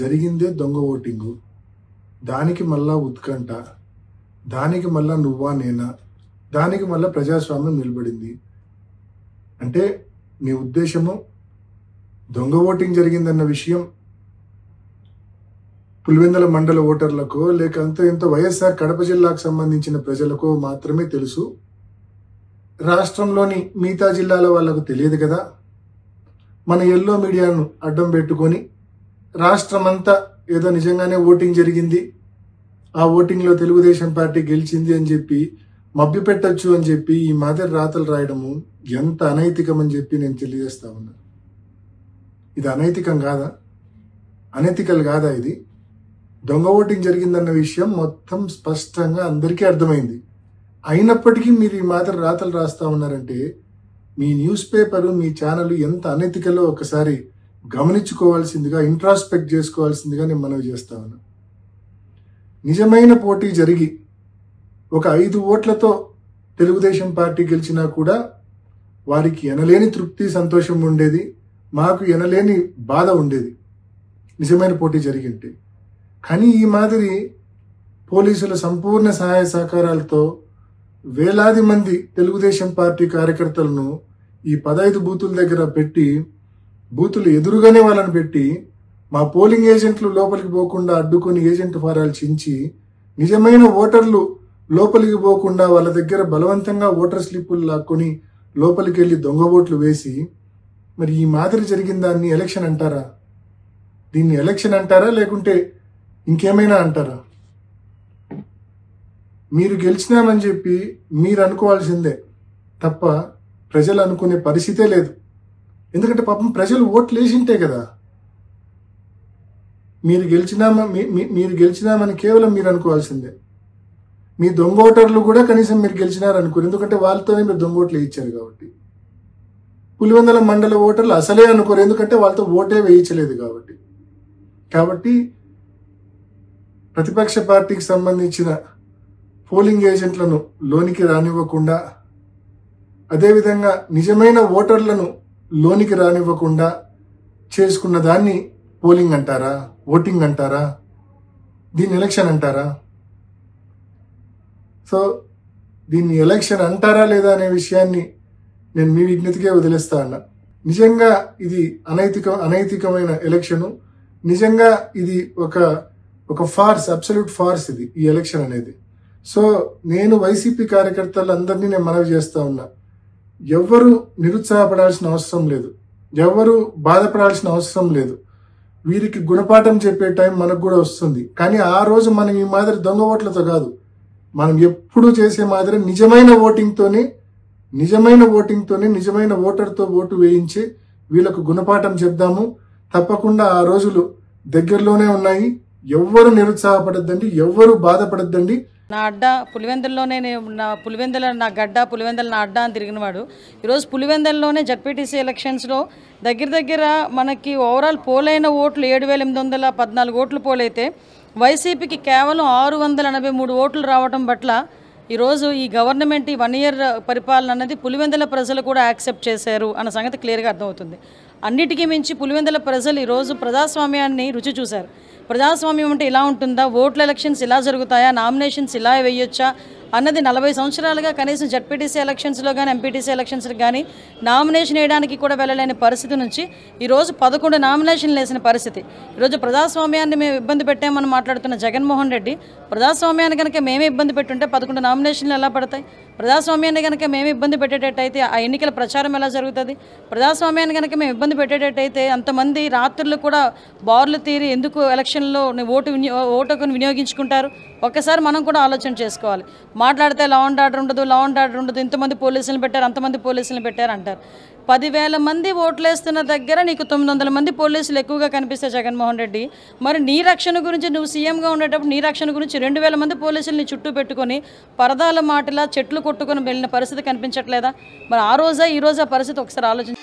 జరిగిందే దొంగ ఓటింగు, దానికి మళ్ళా ఉత్కంఠ, దానికి మళ్ళా నువ్వా నేనా, దానికి మళ్ళా ప్రజాస్వామ్యం నిలబడింది అంటే మీ ఉద్దేశము దొంగ ఓటింగ్ జరిగిందన్న విషయం పులివెందుల మండల ఓటర్లకో లేక ఎంతో వైఎస్ఆర్ కడప జిల్లాకు సంబంధించిన ప్రజలకో మాత్రమే తెలుసు, రాష్ట్రంలోని మిగతా జిల్లాల వాళ్ళకు తెలియదు కదా. మన ఎల్లో మీడియాను అడ్డం పెట్టుకొని రాష్ట్రమంతా ఏదో నిజంగానే ఓటింగ్ జరిగింది, ఆ ఓటింగ్లో తెలుగుదేశం పార్టీ గెలిచింది అని చెప్పి మభ్య పెట్టచ్చు అని చెప్పి ఈ మాదిరి రాతలు రాయడము ఎంత అనైతికం అని చెప్పి నేను తెలియజేస్తా ఉన్నా. ఇది అనైతికం కాదా? అనైతికల్ కాదా? ఇది దొంగ ఓటింగ్ జరిగిందన్న విషయం మొత్తం స్పష్టంగా అందరికీ అర్థమైంది. అయినప్పటికీ మీరు ఈ మాదిరి రాతలు రాస్తా ఉన్నారంటే మీ న్యూస్ పేపరు, మీ ఛానల్ ఎంత అనైతికలో ఒకసారి గమనించుకోవాల్సిందిగా, ఇంట్రాస్పెక్ట్ చేసుకోవాల్సిందిగా నేను మనవి చేస్తా ఉన్నా. నిజమైన పోటీ జరిగి ఒక 5 ఓట్లతో తెలుగుదేశం పార్టీ గెలిచినా కూడా వారికి ఎనలేని తృప్తి, సంతోషం ఉండేది, మాకు ఎనలేని బాధ ఉండేది నిజమైన పోటీ జరిగింటే. కానీ ఈ మాదిరి పోలీసుల సంపూర్ణ సహాయ సహకారాలతో వేలాది మంది తెలుగుదేశం పార్టీ కార్యకర్తలను ఈ 15 బూతుల దగ్గర పెట్టి, బూతులు ఎదురుగానే వాళ్ళని పెట్టి, మా పోలింగ్ ఏజెంట్లు లోపలికి పోకుండా అడ్డుకొని ఏజెంట్ ఫారాలు చించి, నిజమైన ఓటర్లు లోపలికి పోకుండా వాళ్ళ దగ్గర బలవంతంగా ఓటర్ స్లిప్పులు లాక్కొని లోపలికి వెళ్ళి దొంగ ఓట్లు వేసి, మరి ఈ మాదిరి జరిగిన దాన్ని ఎలక్షన్ అంటారా? దీన్ని ఎలక్షన్ అంటారా లేకుంటే ఇంకేమైనా అంటారా? మీరు గెలిచినామని చెప్పి మీరు అనుకోవాల్సిందే తప్ప ప్రజలు అనుకునే పరిస్థితే లేదు. ఎందుకంటే పాపం ప్రజలు ఓట్లు వేసింటే కదా మీరు గెలిచినామని కేవలం మీరు అనుకోవాల్సిందే. మీ దొంగ ఓటర్లు కూడా కనీసం మీరు గెలిచినారనుకోరు, ఎందుకంటే వాళ్ళతోనే మీరు దొంగ ఓట్లు వేయించారు కాబట్టి. పులివెందుల మండల ఓటర్లు అసలే అనుకోరు, ఎందుకంటే వాళ్ళతో ఓటే వేయించలేదు కాబట్టి ప్రతిపక్ష పార్టీకి సంబంధించిన పోలింగ్ ఏజెంట్లను లోనికి రానివ్వకుండా, అదేవిధంగా నిజమైన ఓటర్లను లోనికి రానివ్వకుండా చేసుకున్న దాన్ని పోలింగ్ అంటారా? ఓటింగ్ అంటారా? దీన్ని ఎలక్షన్ అంటారా? సో దీన్ని ఎలక్షన్ అంటారా లేదా అనే విషయాన్ని నేను మీ విజ్ఞతకే వదిలేస్తా అన్నా. నిజంగా ఇది అనైతికమైన ఎలక్షను. నిజంగా ఇది ఒక ఫార్స్, అబ్సల్యూట్ ఫార్స్ ఇది ఈ ఎలక్షన్ అనేది. సో నేను వైసీపీ కార్యకర్తలందరినీ నేను మనవి చేస్తా ఉన్నా, ఎవ్వరూ నిరుత్సాహపడాల్సిన అవసరం లేదు, ఎవ్వరూ బాధపడాల్సిన అవసరం లేదు. వీరికి గుణపాఠం చెప్పే టైం మనకు కూడా వస్తుంది. కానీ ఆ రోజు మనం ఈ మాదిరి దొంగ ఓట్లతో కాదు, మనం ఎప్పుడూ చేసే మాదిరి నిజమైన ఓటింగ్తోనే నిజమైన ఓటర్తో ఓటు వేయించి వీళ్ళకు గుణపాఠం చెప్దాము. తప్పకుండా ఆ రోజులు దగ్గరలోనే ఉన్నాయి. ఎవ్వరు నిరుత్సాహపడద్దండి, ఎవ్వరు బాధపడద్దండి. నా అడ్డ పులివెందుల్లోనే, పులివెందుల నా గడ్డ, పులివెందుల నా అడ్డ అని తిరిగినవాడు ఈరోజు పులివెందుల్లోనే జడ్పీటీసీ ఎలక్షన్స్లో దగ్గర మనకి ఓవరాల్ పోలైన ఓట్లు 7,814 ఓట్లు పోలైతే వైసీపీకి కేవలం 683 ఓట్లు రావడం పట్ల ఈరోజు ఈ గవర్నమెంట్ ఈ 1 ఇయర్ పరిపాలన అన్నది పులివెందుల ప్రజలు కూడా యాక్సెప్ట్ చేశారు అన్న సంగతి క్లియర్గా అర్థమవుతుంది. అన్నిటికీ మించి పులివెందుల ప్రజలు ఈరోజు ప్రజాస్వామ్యాన్ని రుచి చూశారు. ప్రజాస్వామ్యం అంటే ఇలా ఉంటుందా, ఓట్ల ఎలక్షన్స్ ఇలా జరుగుతాయా, నామినేషన్స్ ఇలా వేయొచ్చా అన్నది 40 సంవత్సరాలుగా కనీసం జడ్పీటీసీ ఎలక్షన్స్లో కానీ ఎంపీటీసీ ఎలక్షన్స్లో కానీ నామినేషన్ వేయడానికి కూడా వెళ్ళలేని పరిస్థితి నుంచి ఈరోజు 11 నామినేషన్లు వేసిన పరిస్థితి. ఈరోజు ప్రజాస్వామ్యాన్ని మేము ఇబ్బంది పెట్టామని మాట్లాడుతున్న జగన్మోహన్ రెడ్డి, ప్రజాస్వామ్యాన్ని కనుక మేమే ఇబ్బంది పెట్టుంటే 11 నామినేషన్లు ఎలా పడతాయి? ప్రజాస్వామ్యాన్ని కనుక మేము ఇబ్బంది పెట్టేటట్టయితే ఆ ఎన్నికల ప్రచారం ఎలా జరుగుతుంది? ప్రజాస్వామ్యాన్ని కనుక మేము ఇబ్బంది పెట్టేటట్టయితే అంతమంది రాత్రులు కూడా బార్లు తీరి ఎందుకు ఎలక్షన్లో ఓటుకు వినియోగించుకుంటారు? ఒక్కసారి మనం కూడా ఆలోచన చేసుకోవాలి. మాట్లాడితే లా అండ్ ఆర్డర్ ఉండదు, ఇంతమంది పోలీసులను పెట్టారు, అంతమంది పోలీసులను పెట్టారు అంటారు. 10,000 మంది ఓట్లేస్తున్న దగ్గర నీకు 900 మంది పోలీసులు ఎక్కువగా కనిపిస్తే జగన్మోహన్ రెడ్డి, మరి నీ రక్షణ గురించి నువ్వు సీఎంగా ఉండేటప్పుడు నీ రక్షణ గురించి 2,000 మంది పోలీసుల్ని చుట్టూ పెట్టుకొని పరదాల మాటలా చెట్లు కొట్టుకొని వెళ్ళిన పరిస్థితి కనిపించట్లేదా? మరి ఆ రోజా ఈ రోజా పరిస్థితి ఒకసారి ఆలోచించ.